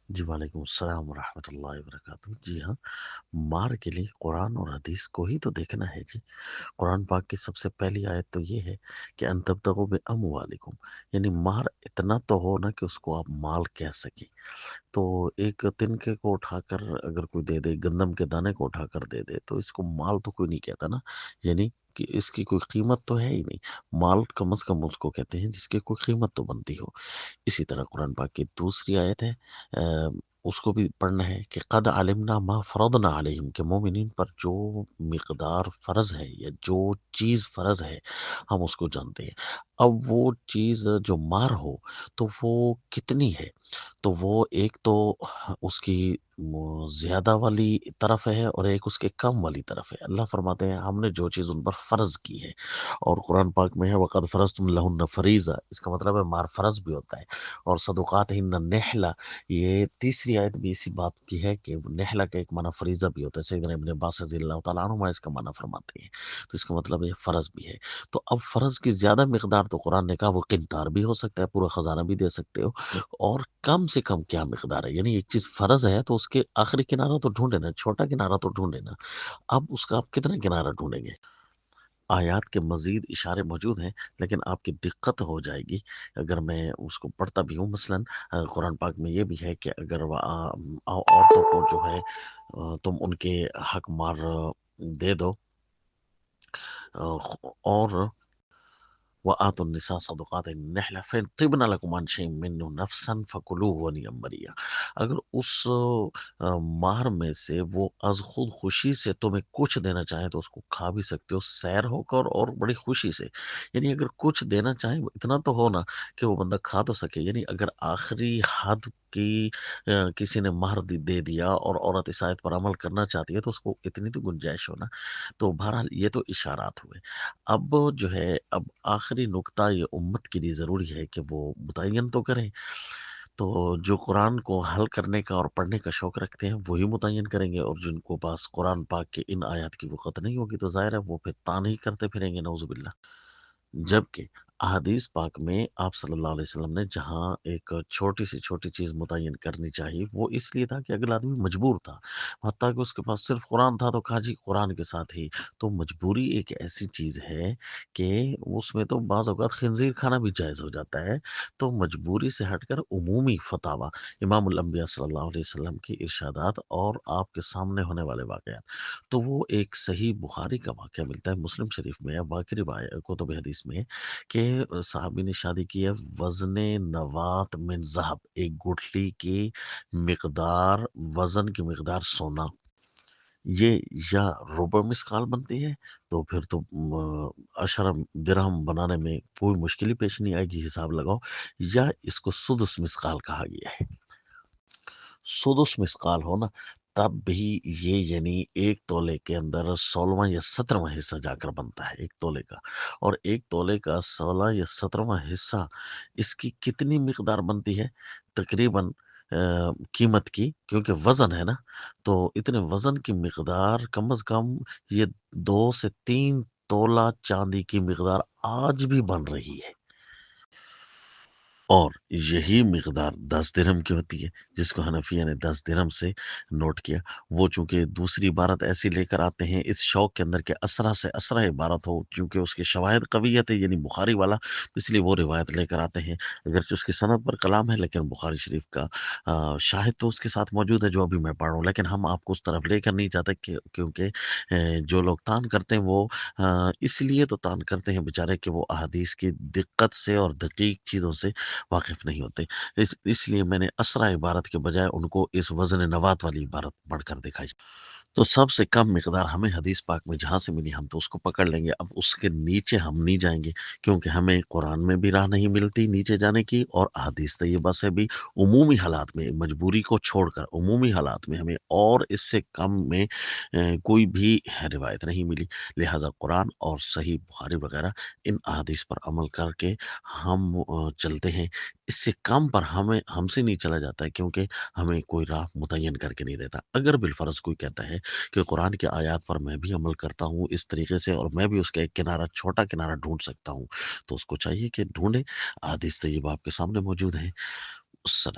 جی وعلیکم السلام ورحمۃ اللہ وبرکاتہ۔ جی ہاں، مار کے لیے قرآن اور حدیث کو ہی تو دیکھنا ہے جی۔ قرآن پاک کی سب سے پہلی آیت تو یہ ہے کہ ان تبتغوا باموالکم، یعنی مار اتنا تو ہو نا کہ اس کو آپ مال کہہ سکیں۔ تو ایک تنکے کو اٹھا کر اگر کوئی دے دے، گندم کے دانے کو اٹھا کر دے دے، تو اس کو مال تو کوئی نہیں کہتا نا، یعنی کہ اس کی کوئی قیمت تو ہے ہی نہیں۔ مال کم از کم اس کو کہتے ہیں جس کی کوئی قیمت تو بنتی ہو۔ اسی طرح قرآن پاک کی دوسری آیت ہے، اس کو بھی پڑھنا ہے کہ قد علمنا ما فرضنا علیہم، کہ مومنین پر جو مقدار فرض ہے یا جو چیز فرض ہے ہم اس کو جانتے ہیں۔ اب وہ چیز جو مار ہو تو وہ کتنی ہے، تو وہ ایک تو اس کی زیادہ والی طرف ہے اور ایک اس کے کم والی طرف ہے۔ اللہ فرماتے ہیں ہم نے جو چیز ان پر فرض کی ہے، اور قرآن پاک میں ہے وَقَدْ فَرَضْتُمْ لَهُنَّ فَرِيضَةً، اس کا مطلب ہے مار فرض بھی ہوتا ہے۔ اور صدقاتہن نحلہ، یہ تیسری آیت بھی اسی بات کی ہے کہ نحلہ کا ایک معنی فریضہ بھی ہوتا ہے۔ سیدنا ابن عباس رضی اللہ تعالیٰ عنہما اس کا معنی فرماتے ہیں، تو اس کا مطلب یہ فرض بھی ہے۔ تو اب فرض کی زیادہ مقدار تو قرآن نے کہا وہ قنطار بھی ہو سکتا ہے، پورا خزانہ بھی دے سکتے ہو، اور کم سے کم کیا مقدار ہے، یعنی ایک چیز فرض ہے تو اس کے آخری کنارہ تو ڈھونڈے نا، چھوٹا کنارہ تو ڈھونڈے نا۔ اب اس کا آپ کتنا کنارہ ڈھونڈیں گے؟ آیات کے مزید اشارے موجود ہیں، لیکن آپ کی دقت ہو جائے گی اگر میں اس کو پڑھتا بھی ہوں۔ مثلاً قرآن پاک میں یہ بھی ہے کہ اگر عورتوں کو جو ہے تم ان کے حق مار دے دو، اور وآتوا النساء صدقاتهن نحلة فإن طبن لكم عن شيء منه نفسا فكلوه هنيئا مريئا، اگر اس مہر میں سے وہ از خود خوشی سے تمہیں کچھ دینا چاہیں تو اس کو کھا بھی سکتے ہو، سیر ہو کر اور بڑی خوشی سے۔ یعنی اگر کچھ دینا چاہیں اتنا تو ہو نا کہ وہ بندہ کھا تو سکے، یعنی اگر آخری حد کی کسی نے مہر دے دیا اور عورت اس آیت پر عمل کرنا چاہتی ہے تو اس کو اتنی تو گنجائش ہونا۔ تو بہرحال یہ تو اشارات ہوئے۔ اب جو ہے اب آخری نکتہ یہ امت کے لیے ضروری ہے کہ وہ متعین تو کریں۔ تو جو قرآن کو حل کرنے کا اور پڑھنے کا شوق رکھتے ہیں وہی متعین کریں گے، اور جن کو پاس قرآن پاک کے ان آیات کی وقت نہیں ہوگی تو ظاہر ہے وہ پھر تان ہی کرتے پھریں گے، نعوذ باللہ۔ جبکہ احادیث پاک میں آپ صلی اللہ علیہ وسلم نے جہاں ایک چھوٹی سی چھوٹی چیز متعین کرنی چاہیے وہ اس لیے تھا کہ اگلا آدمی مجبور تھا، حتیٰ کہ اس کے پاس صرف قرآن تھا تو کہا جی قرآن کے ساتھ ہی۔ تو مجبوری ایک ایسی چیز ہے کہ اس میں تو بعض اوقات خنزیر کھانا بھی جائز ہو جاتا ہے۔ تو مجبوری سے ہٹ کر عمومی فتاوی، امام الانبیاء صلی اللہ علیہ وسلم کی ارشادات اور آپ کے سامنے ہونے والے واقعات، تو وہ ایک صحیح بخاری کا واقعہ ملتا ہے، مسلم شریف میں ہے، باقی روایت کتب حدیث میں، کہ صحابی نے شادی کی ہے، وزن نوات من ذہب، ایک گٹھلی کی مقدار، وزن کی مقدار سونا، یہ یا ربع مسقال بنتی ہے تو پھر تو 10 درہم بنانے میں کوئی مشکل ہی پیش نہیں آئے گی، حساب لگاؤ، یا اس کو سدس مسقال کہا گیا ہے۔ سدس مسقال ہو نا تب بھی یہ یعنی ایک تولے کے اندر 16واں یا 17واں حصہ جا کر بنتا ہے ایک تولے کا، اور ایک تولے کا 16 یا 17واں حصہ اس کی کتنی مقدار بنتی ہے تقریباً قیمت کی، کیونکہ وزن ہے نا، تو اتنے وزن کی مقدار کم از کم یہ 2 سے 3 تولہ چاندی کی مقدار آج بھی بن رہی ہے، اور یہی مقدار 10 درہم کی ہوتی ہے، جس کو حنفیہ نے 10 درہم سے نوٹ کیا۔ وہ چونکہ دوسری عبارت ایسی لے کر آتے ہیں اس شوق کے اندر کہ اسرا سے اسرا عبارت ہو، کیونکہ اس کے شواہد قویت ہے، یعنی بخاری والا، تو اس لیے وہ روایت لے کر آتے ہیں، اگرچہ اس کی سند پر کلام ہے لیکن بخاری شریف کا شاہد تو اس کے ساتھ موجود ہے جو ابھی میں پڑھ رہا ہوں، لیکن ہم آپ کو اس طرف لے کر نہیں جاتے کیونکہ جو لوگ تان کرتے ہیں وہ اس لیے تو تان کرتے ہیں بیچارے کہ وہ احادیث کی دقت سے اور دقیق چیزوں سے واقف نہیں ہوتے، اس لیے میں نے اسرا عبارت کے بجائے ان کو اس وزن نوات والی عبارت پڑھ کر دکھائی۔ تو سب سے کم مقدار ہمیں حدیث پاک میں جہاں سے ملی ہم تو اس کو پکڑ لیں گے، اب اس کے نیچے ہم نہیں جائیں گے، کیونکہ ہمیں قرآن میں بھی راہ نہیں ملتی نیچے جانے کی، اور احادیث طیبہ سے بھی عمومی حالات میں، مجبوری کو چھوڑ کر عمومی حالات میں ہمیں اور اس سے کم میں کوئی بھی روایت نہیں ملی، لہذا قرآن اور صحیح بخاری وغیرہ ان احادیث پر عمل کر کے ہم چلتے ہیں، اس سے کم پر ہم سے نہیں چلا جاتا ہے، کیونکہ ہمیں کوئی راہ متعین کر کے نہیں دیتا۔ اگر بالفرض کوئی کہتا ہے کہ قرآن کی آیات پر میں بھی عمل کرتا ہوں اس طریقے سے اور میں بھی اس کا ایک کنارہ چھوٹا کنارہ ڈھونڈ سکتا ہوں، تو اس کو چاہیے کہ ڈھونڈے، احادیث طیبہ آپ کے سامنے موجود ہیں۔ السلام